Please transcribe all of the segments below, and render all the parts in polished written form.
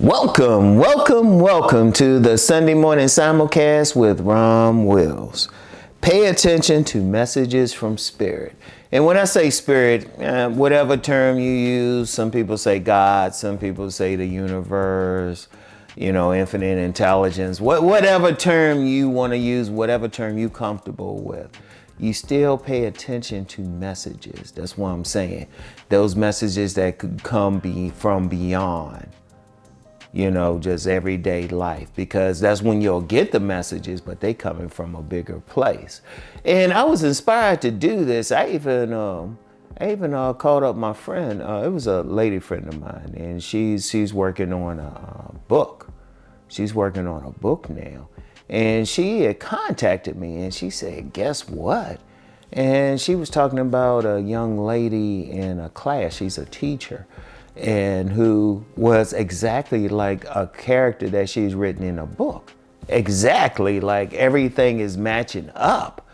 Welcome to the Sunday morning simulcast with Rom Wills. Pay attention to messages from Spirit. And when I say Spirit, whatever term you use, some people say God, some people say the universe, infinite intelligence, whatever term you want to use, whatever term you're comfortable with. You still pay attention to messages. That's what I'm saying. Those messages that could come from beyond. Just everyday life, because that's when you'll get the messages, but they coming from a bigger place. And I was inspired to do this. I even called up my friend. It was a lady friend of mine, and she's working on a book. She's working on a book now, and she had contacted me, and she said, "Guess what?" And she was talking about a young lady in a class. She's a teacher. And who was exactly like a character that she's written in a book. Exactly, like everything is matching up,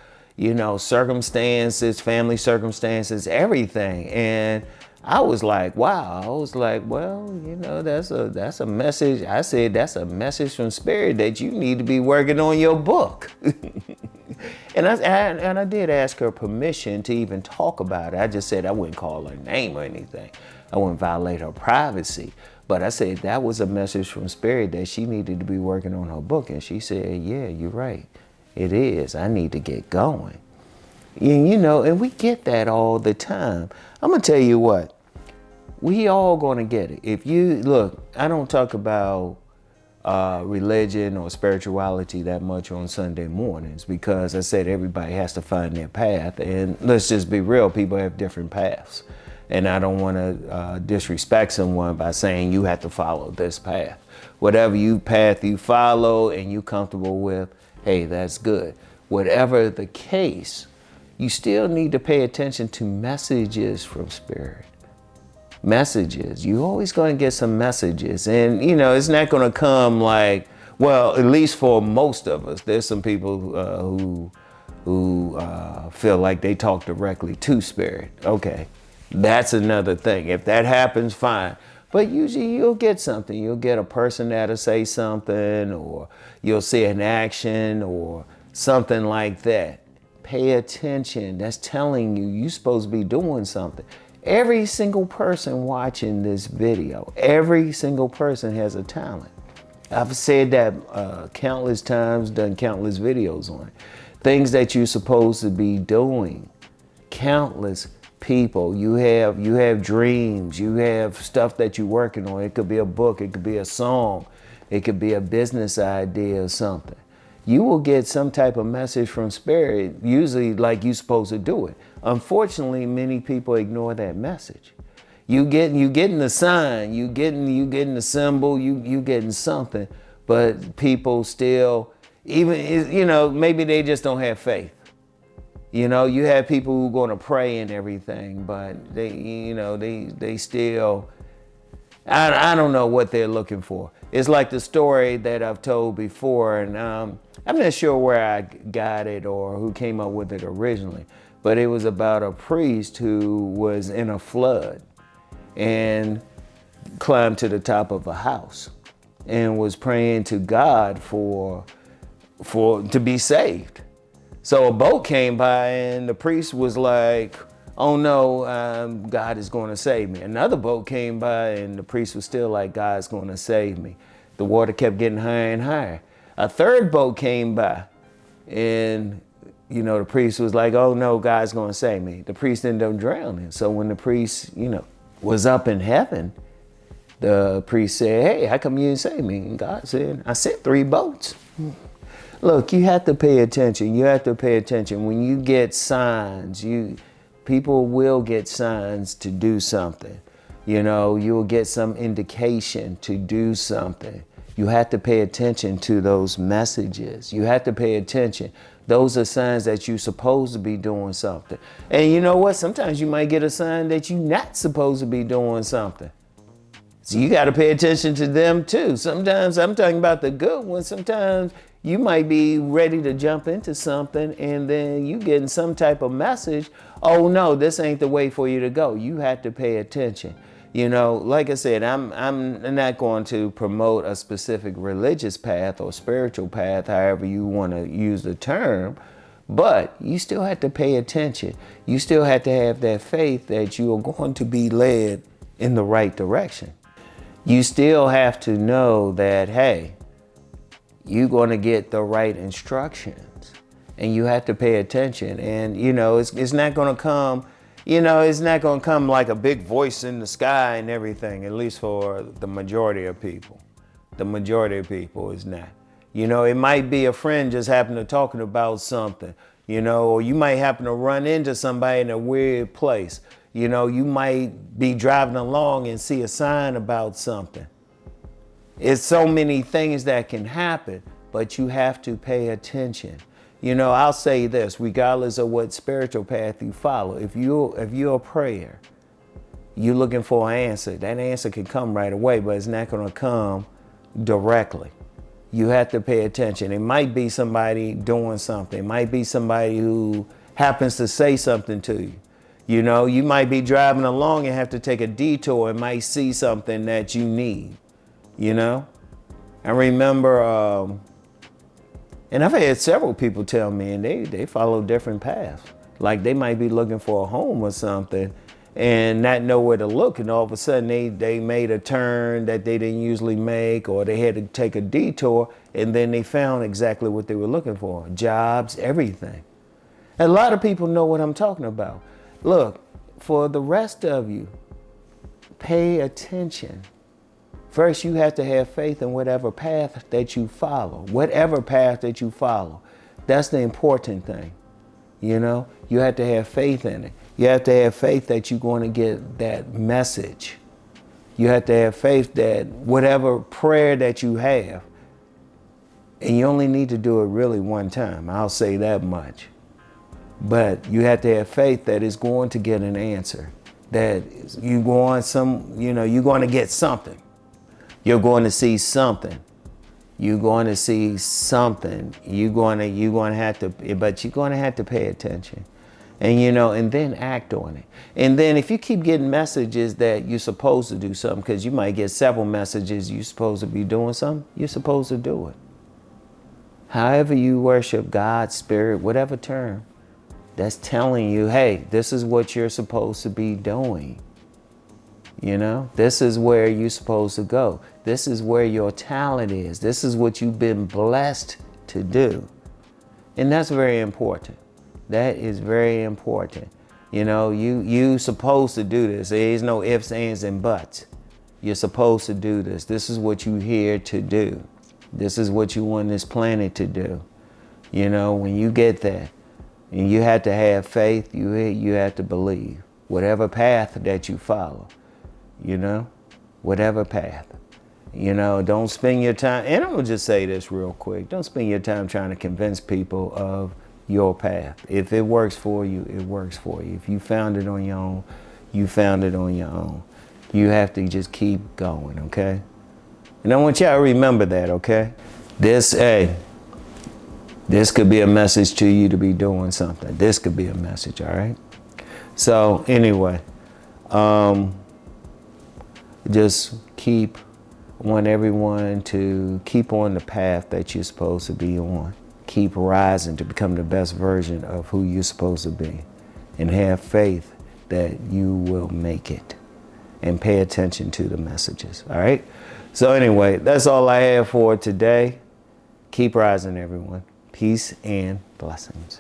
circumstances, family circumstances, everything. And I was like, wow. I was like, well, that's a message. I said, that's a message from Spirit that you need to be working on your book. And I did ask her permission to even talk about it. I just said I wouldn't call her name or anything. I wouldn't violate her privacy. But I said that was a message from Spirit that she needed to be working on her book. And she said, yeah, you're right. It is. I need to get going. And we get that all the time. I'm going to tell you what. We all going to get it. If you look, I don't talk about religion or spirituality that much on Sunday mornings, because I said everybody has to find their path. And let's just be real. People have different paths. And I don't want to disrespect someone by saying you have to follow this path. Whatever path you follow and you're comfortable with, hey, that's good. Whatever the case, you still need to pay attention to messages from Spirit. Messages. You're always going to get some messages. And, it's not going to come like, well, at least for most of us. There's some people who feel like they talk directly to Spirit. Okay. That's another thing. If that happens, fine. But usually you'll get something. You'll get a person that'll say something, or you'll see an action or something like that. Pay attention. That's telling you're supposed to be doing something. Every single person watching this video, every single person has a talent. I've said that countless times, done countless videos on it. Things that you're supposed to be doing. Countless people. You have dreams, you have stuff that you're working on. It could be a book, it could be a song, it could be a business idea or something. You will get some type of message from Spirit, usually like you're supposed to do it. Unfortunately, many people ignore that message. You getting the sign, you getting the symbol, you getting something, but people still, even maybe they just don't have faith. You have people who are going to pray and everything, but they still, I don't know what they're looking for. It's like the story that I've told before, and I'm not sure where I got it or who came up with it originally, but it was about a priest who was in a flood and climbed to the top of a house and was praying to God for to be saved. So a boat came by and the priest was like, oh no, God is going to save me. Another boat came by and the priest was still like, God's going to save me. The water kept getting higher and higher. A third boat came by and, the priest was like, oh no, God's going to save me. The priest ended up drowning. So when the priest, was up in heaven, the priest said, hey, how come you didn't save me? And God said, I sent 3 boats. Look, you have to pay attention. You have to pay attention. When you get signs, people will get signs to do something. You'll get some indication to do something. You have to pay attention to those messages. You have to pay attention. Those are signs that you're supposed to be doing something. And you know what? Sometimes you might get a sign that you're not supposed to be doing something. So you got to pay attention to them too. Sometimes, I'm talking about the good ones, sometimes you might be ready to jump into something and then you getting some type of message. Oh no, this ain't the way for you to go. You have to pay attention. You know, like I said, I'm not going to promote a specific religious path or spiritual path, however you want to use the term, but you still have to pay attention. You still have to have that faith that you are going to be led in the right direction. You still have to know that, hey, you're going to get the right instructions, and you have to pay attention. And, you know, it's not going to come, you know, it's not going to come like a big voice in the sky and everything, at least for the majority of people. The majority of people is not. You know, it might be a friend just happen to talking about something, you know, or you might happen to run into somebody in a weird place. You know, you might be driving along and see a sign about something. It's so many things that can happen, but you have to pay attention. You know, I'll say this, regardless of what spiritual path you follow, if you're a prayer, you're looking for an answer, that answer can come right away, but it's not going to come directly. You have to pay attention. It might be somebody doing something. It might be somebody who happens to say something to you. You know, you might be driving along and have to take a detour and might see something that you need, you know? I remember, and I've had several people tell me, and they follow different paths. Like they might be looking for a home or something and not know where to look, and all of a sudden they made a turn that they didn't usually make, or they had to take a detour, and then they found exactly what they were looking for. Jobs, everything. And a lot of people know what I'm talking about. Look, for the rest of you, pay attention. First, you have to have faith in whatever path that you follow. Whatever path that you follow. That's the important thing. You know, you have to have faith in it. You have to have faith that you're going to get that message. You have to have faith that whatever prayer that you have, and you only need to do it really one time. I'll say that much. But you have to have faith that it's going to get an answer. That you're going you're going to get something. You're going to see something. You're going to see something. You're going to have to, but you're going to have to pay attention. And, you know, and then act on it. And then if you keep getting messages that you're supposed to do something, because you might get several messages you're supposed to be doing something, you're supposed to do it. However you worship God, spirit, whatever term, that's telling you, hey, this is what you're supposed to be doing. You know, this is where you're supposed to go. This is where your talent is. This is what you've been blessed to do. And that's very important. That is very important. You know, you supposed to do this. There is no ifs, ands, and buts. You're supposed to do this. This is what you're here to do. This is what you on this planet to do. You know, when you get that, and you have to have faith, you have to believe. Whatever path that you follow, you know, whatever path. You know, don't spend your time, and I'm gonna just say this real quick, don't spend your time trying to convince people of your path. If it works for you, it works for you. If you found it on your own, you found it on your own. You have to just keep going, okay? And I want y'all to remember that, okay? This could be a message to you to be doing something. This could be a message, all right? So anyway, just want everyone to keep on the path that you're supposed to be on. Keep rising to become the best version of who you're supposed to be. And have faith that you will make it. And pay attention to the messages, all right? So anyway, that's all I have for today. Keep rising, everyone. Peace and blessings.